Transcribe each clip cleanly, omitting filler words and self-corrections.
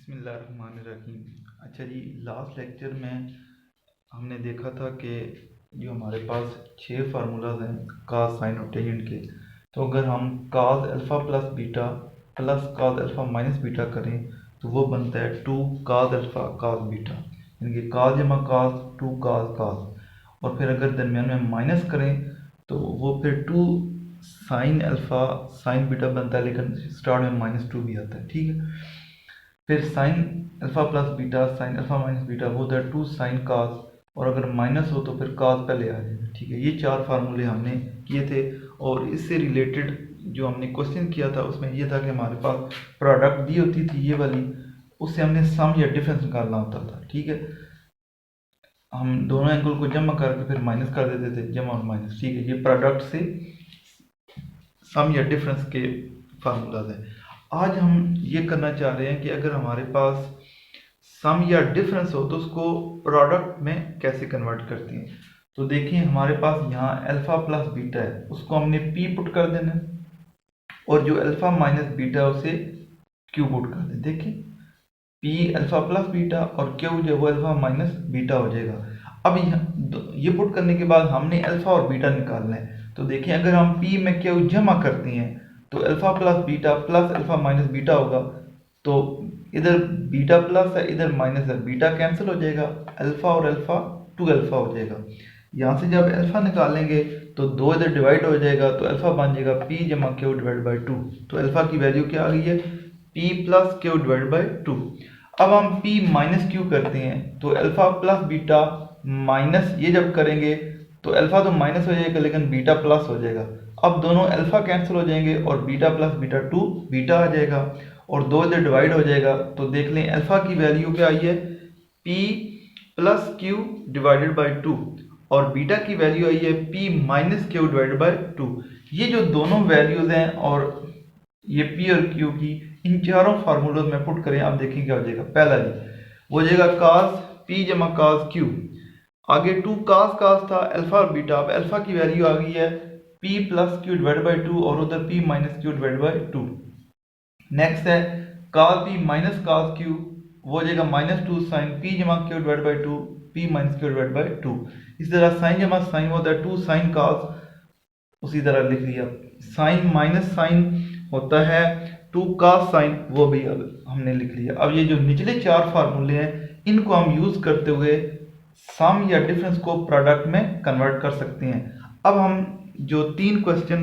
बिस्मिल्लाहिर्रहमानिर्रहीम। अच्छा जी, last lecture में हमने देखा था कि जो हमारे पास 6 फार्मूलाज हैं काज साइन और टेंजेंट के, तो अगर हम काज अल्फ़ा प्लस बीटा प्लस काज अल्फ़ा माइनस बीटा करें तो वो बनता है 2 काज अल्फ़ा काज बीटा, यानी कि काज जमा काज 2 काज काज। और फिर अगर दरमियान में माइनस करें तो वो फिर 2 साइन अल्फ़ा साइन बीटा बनता है, लेकिन स्टार्ट में -2 भी आता है। ठीक है, फिर sine alpha plus beta sine alpha minus beta वो होता है 2 साइन काज, और अगर माइनस हो तो फिर काज पहले आ जाएगा। ठीक है, ये 4 फार्मूले हमने किए थे। और इससे रिलेटेड जो हमने क्वेश्चन किया था उसमें ये था कि हमारे पास प्रोडक्ट दी होती थी ये वाली, उससे हमने सम या डिफरेंस निकालना होता था। ठीक है, हम दोनों एंगल को जमा करके फिर माइनस कर देते थे, जमा और माइनस। ठीक है, ये प्रोडक्ट से सम या डिफरेंस के फार्मूलाज हैं। आज हम ये करना चाह रहे हैं कि अगर हमारे पास सम या डिफरेंस हो तो उसको प्रोडक्ट में कैसे कन्वर्ट करते हैं। तो देखिए, हमारे पास यहाँ अल्फा प्लस बीटा है, उसको हमने पी पुट कर देना है, और जो अल्फा माइनस बीटा है उसे क्यू पुट कर दें। देखिए, पी अल्फा प्लस बीटा और क्यू जो वो अल्फा माइनस बीटा हो जाएगा। अब ये पुट करने के बाद हमने अल्फा और बीटा निकालना है। तो देखिए, अगर हम पी में क्यू जमा करते हैं तो alpha plus beta plus alpha minus beta होगा। तो इधर बीटा प्लस है, इधर माइनस है, बीटा कैंसिल हो जाएगा, अल्फा और अल्फा 2 अल्फा हो जाएगा। यहाँ से जब अल्फा निकालेंगे तो 2 इधर डिवाइड हो जाएगा, तो अल्फा बन जाएगा पी जमा क्यू डिवाइड बाई 2। तो अल्फा की वैल्यू क्या आ गई है? P plus q divide by 2। अब हम p माइनस क्यू करते हैं तो अल्फा प्लस बीटा माइनस, ये जब करेंगे तो अल्फा तो माइनस हो जाएगा लेकिन बीटा प्लस हो जाएगा। अब दोनों अल्फा कैंसिल हो जाएंगे और बीटा प्लस बीटा 2 बीटा आ जाएगा, और 2 इधर डिवाइड हो जाएगा। तो देख लें अल्फा की वैल्यू क्या आई है? p plus Q divided by 2, और बीटा की वैल्यू आई है p minus Q divided by 2। ये जो दोनों वैल्यूज हैं और ये p और q की, इन चारों फार्मूलों में पुट करें, आप देखें क्या हो जाएगा। पहला जी वो हो जाएगा कास p जमा कास q, आगे 2 कास कास था अल्फा और बीटा। अब अल्फा की वैल्यू आ गई है p plus q divide by 2, और उधर p minus Q divide by 2। Next है कास p माइनस कास q, वो हो जाएगा -2 साइन p जमा Q divide by 2, p minus Q divide by 2। इसी तरह साइन जमा साइन होता है 2 साइन कास, उसी तरह लिख लिया। साइन माइनस साइन होता है 2 कास साइन, वो भी अब हमने लिख लिया। अब ये जो निचले 4 फार्मूले हैं इनको हम यूज करते हुए सम या डिफरेंस को प्रोडक्ट में कन्वर्ट कर सकते हैं। अब हम जो 3 क्वेश्चन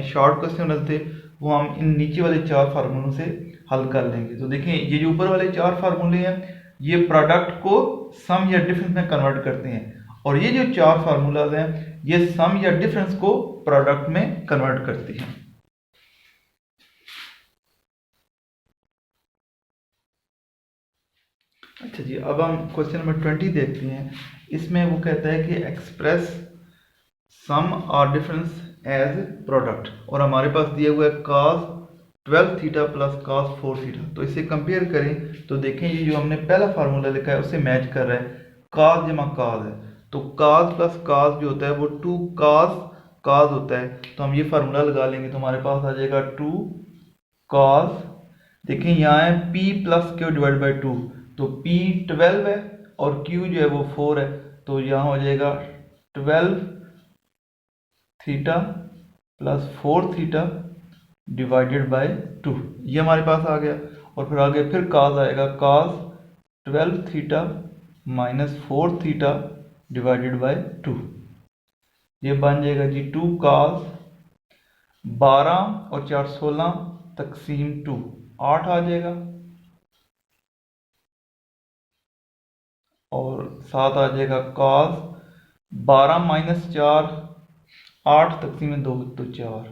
शॉर्ट क्वेश्चन थे वो हम इन नीचे वाले 4 फार्मूलों से हल कर लेंगे। तो देखें, ये जो ऊपर वाले 4 फार्मूले हैं ये प्रोडक्ट को सम या डिफरेंस में कन्वर्ट करते हैं, और ये जो 4 फार्मूलाज हैं ये सम या डिफरेंस को प्रोडक्ट में कन्वर्ट करते हैं। अच्छा जी, अब हम क्वेश्चन नंबर 20 देखते हैं। इसमें वो कहता है कि एक्सप्रेस सम और डिफरेंस एज प्रोडक्ट, और हमारे पास दिया हुआ है cos 12 theta plus cos 4 theta. तो इसे कंपेयर करें तो देखें, ये जो हमने पहला फार्मूला लिखा है उससे मैच कर रहा है, cos जमा cos है, तो cos प्लस cos जो होता है वो 2 cos cos होता है। तो हम ये फार्मूला लगा लेंगे तो हमारे पास आ जाएगा 2 cos, देखें यहाँ है p plus q divide by 2, तो p 12 है और q जो है वो 4 है, तो यहाँ हो जाएगा 12 theta plus 4 theta divided by 2, ये हमारे पास आ गया। और फिर आगे फिर cos आएगा, cos 12 theta minus 4 theta divided by 2, ये बन जाएगा जी 2 cos 12 और 4 16 तकसीम 2 8 आ जाएगा, और साथ आ जाएगा cos 12 माइनस 4 8 तकसीम 2 तो 4।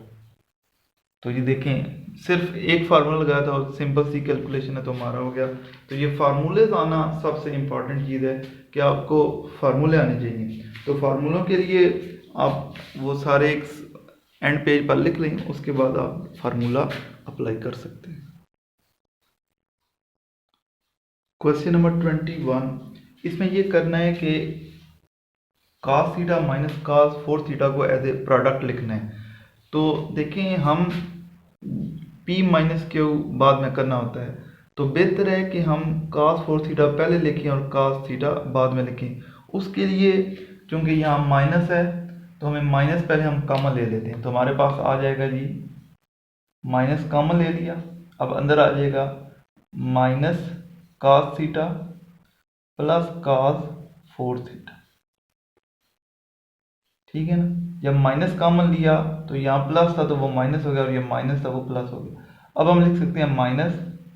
तो ये देखें, सिर्फ एक फार्मूला लगाया था और सिंपल सी कैलकुलेशन है तो हमारा हो गया। तो ये फार्मूले आना सबसे इम्पॉर्टेंट चीज़ है कि आपको फार्मूले आने चाहिए। तो फार्मूलों के लिए आप वो सारे एक एंड पेज पर लिख लें, उसके बाद आप फार्मूला अप्लाई कर सकते हैं। क्वेश्चन नंबर 21, इसमें ये करना है कि cos theta minus cos 4 theta को एज ए प्रोडक्ट लिखना है। तो देखें, हम p माइनस क्यू बाद में करना होता है, तो बेहतर है कि हम cos 4 थीटा पहले लिखें और cos थीटा बाद में लिखें। उसके लिए चूंकि यहाँ माइनस है तो हमें माइनस पहले हम कॉमन ले लेते हैं, तो हमारे पास आ जाएगा जी माइनस कॉमन ले लिया, अब अंदर आ जाएगा minus cos theta plus cos 4 theta. ठीक है ना, जब माइनस कॉमन लिया तो यहाँ प्लस था तो वो माइनस हो गया और ये माइनस था वो प्लस हो गया। अब हम लिख सकते हैं माइनस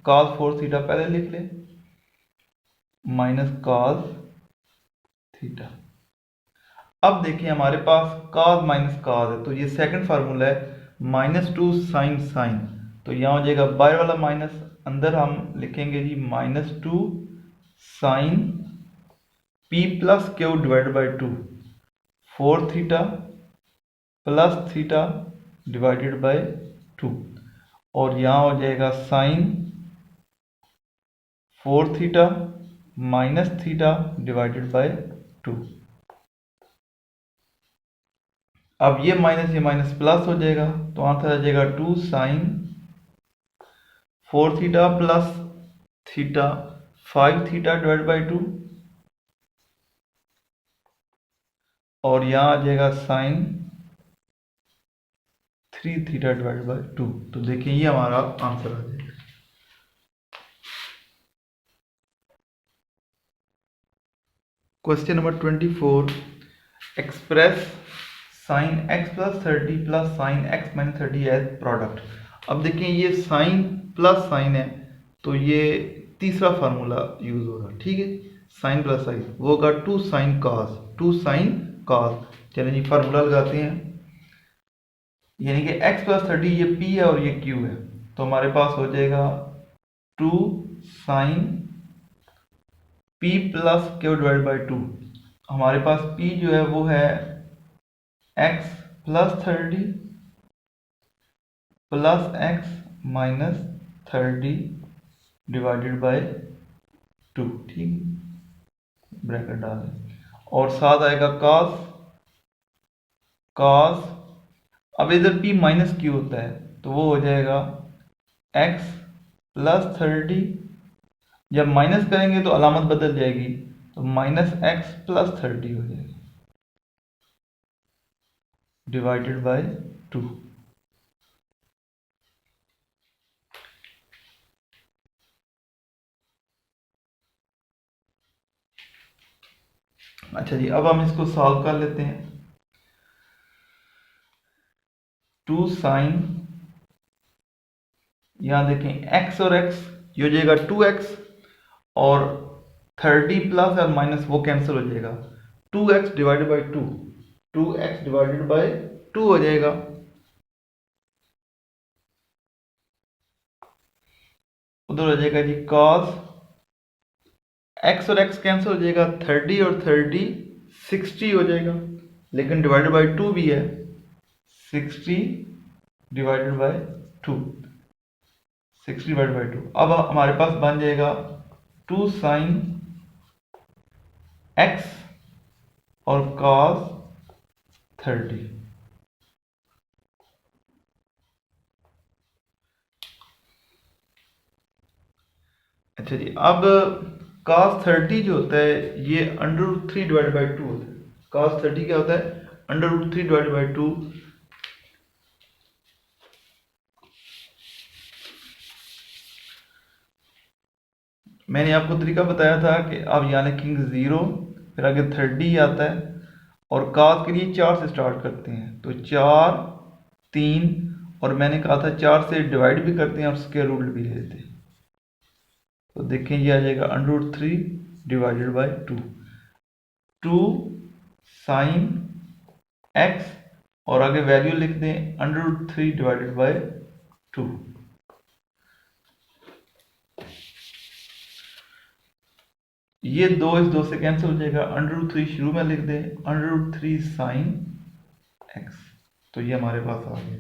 cos 4 थीटा पहले लिख ले, माइनस cos थीटा। अब देखिए हमारे पास cos माइनस cos है, तो ये सेकंड फार्मूला है -2 sin sin, तो यहाँ हो जाएगा बाहर वाला माइनस, अंदर हम लिखेंगे जी -2 sin p plus q divide by 2 4 theta plus theta divided by 2, और यहाँ हो जाएगा sine 4 theta minus theta divided by 2। अब ये माइनस प्लस हो जाएगा, तो आंसर आ जाएगा 2 sine 4 theta plus theta 5 theta divide by 2, और यहाँ आ जाएगा साइन 3 थीटा डिवाइड बाई 2। तो देखिए ये हमारा आंसर आ जाएगा। Question number 24, express sine x plus 30 plus sine x minus 30 as product. अब देखिए ये साइन प्लस साइन है, तो ये तीसरा फार्मूला यूज होगा। ठीक है, साइन प्लस साइन वो होगा 2 साइन cos, 2 साइन cos। चलिए जी फार्मूला लगाते हैं, यानी कि x प्लस 30 ये p है और ये q है, तो हमारे पास हो जाएगा 2 sine p plus q divide by 2। हमारे पास p जो है वो है x plus 30 plus x minus 30 divided by 2। ठीक, ब्रैकेट डाल दें, और साथ आएगा cos, अब इधर p माइनस q होता है तो वो हो जाएगा x प्लस 30, जब माइनस करेंगे तो अलामत बदल जाएगी, तो माइनस x प्लस 30 हो जाएगा डिवाइडेड बाय 2। अच्छा जी, अब हम इसको सॉल्व कर लेते हैं। 2 साइन, यहां देखें x और x ये हो जाएगा 2x, और 30 प्लस और माइनस वो कैंसिल हो जाएगा, 2x divided by 2, 2x divided by 2 हो जाएगा। उधर हो जाएगा जी cos, x और x कैंसिल हो जाएगा, 30 और 30 60 हो जाएगा, लेकिन डिवाइडेड बाई 2 भी है, 60 डिवाइडेड बाई 2, 60 डिवाइडेड बाई 2। अब हमारे पास बन जाएगा 2 साइन x और cos 30। अच्छा जी, अब cos 30 जो होता है ये √3 डिवाइड बाई 2 होता है। cos 30 क्या होता है? √3 डिवाइड बाई 2। मैंने आपको तरीका बताया था कि आप यहाँ लिखेंगे 0, फिर आगे 30 आता है, और cos के लिए 4 से स्टार्ट करते हैं, तो 4 3, और मैंने कहा था 4 से डिवाइड भी करते हैं और स्क्वायर रूट भी ले लेते हैं। तो देखें ये आ जाएगा √3 डिवाइडेड बाई 2, 2 साइन x, और आगे वैल्यू लिख दें √3 डिवाइडेड बाई 2। ये 2 इस 2 से कैंसिल हो जाएगा, √3 शुरू में लिख दें √3 साइन x, तो ये हमारे पास आ गया।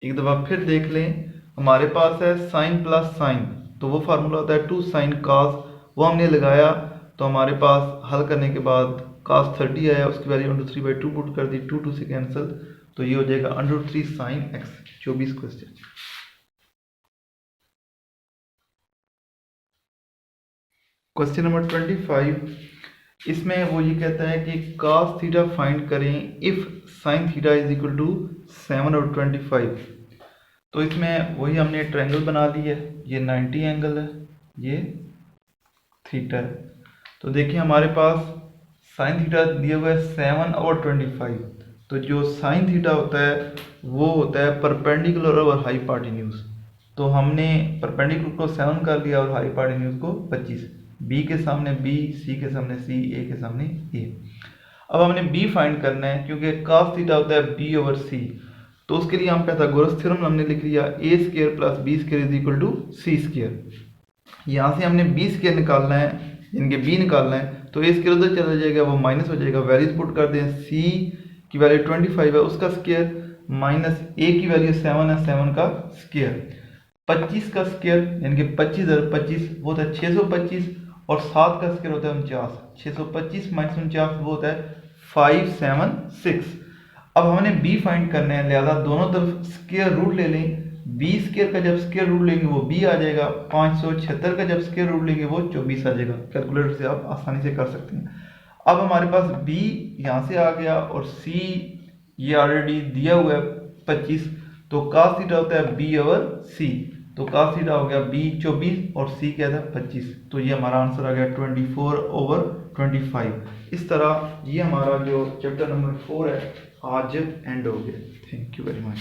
एक दफा फिर देख लें, हमारे पास है साइन प्लस साइन, तो वो फार्मूला होता है 2 साइन cos, वो हमने लगाया, तो हमारे पास हल करने के बाद cos 30 आया, उसकी वैल्यू √3 बाई 2 पुट कर दी, 2 2 से कैंसिल, तो ये हो जाएगा √3 sine x। 24 question. Question number 25, इसमें वो ये कहता है कि cos थीटा फाइंड करें if sin theta is equal to 7 और 25। तो इसमें वही हमने ट्रायंगल बना ली है, ये 90 एंगल है, ये थीटा है। तो देखिए हमारे पास sin थीटा दिया हुआ है 7 और 25। तो जो sin थीटा होता है वो होता है परपेंडिकुलर और हाइपोटेन्यूज। तो हमने परपेंडिकुलर को 7 कर लिया और हाइपोटेन्यूज को 25। बी के सामने बी, सी के सामने सी, ए के सामने ए। अब हमने बी फाइंड करना है क्योंकि cos थीटा होता है बी ओवर सी। तो उसके लिए हम पाइथागोरस थ्योरम हमने लिख लिया A square plus B square is equal to C square. यहाँ से हमने बी स्क्वायर निकालना है, इनके बी निकालना है। तो ए स्क्वायर उधर चला जाएगा, वो माइनस हो जाएगा। वैल्यूज पुट कर दें, सी की वैल्यू 25 है उसका स्क्वायर, माइनस ए की वैल्यू 7 है, 7 का स्क्वायर, 25 का स्क्वायर यानी कि 25 और 25 वो होता है 625, और 7 का स्क्वायर होता है 49। 625 माइनस 49 वो होता है 576। अब हमने b फाइंड करना है, लिहाजा दोनों तरफ स्क्वायर रूट ले लें। b स्क्वायर का जब स्क्वायर रूट लेंगे वो b आ जाएगा, 576 का जब स्क्वायर रूट लेंगे वो 24 आ जाएगा। कैलकुलेटर से आप आसानी से कर सकते हैं। अब हमारे पास b यहाँ से आ गया और c ये ऑलरेडी दिया हुआ है 25। तो cos थीटा होता है b ओवर c। तो cos थीटा हो गया b 24 और c क्या था 25। तो ये हमारा आंसर आ गया 24 ओवर 25। इस तरह ये हमारा जो चैप्टर नंबर 4 है आज एंड हो गया। Thank you very much.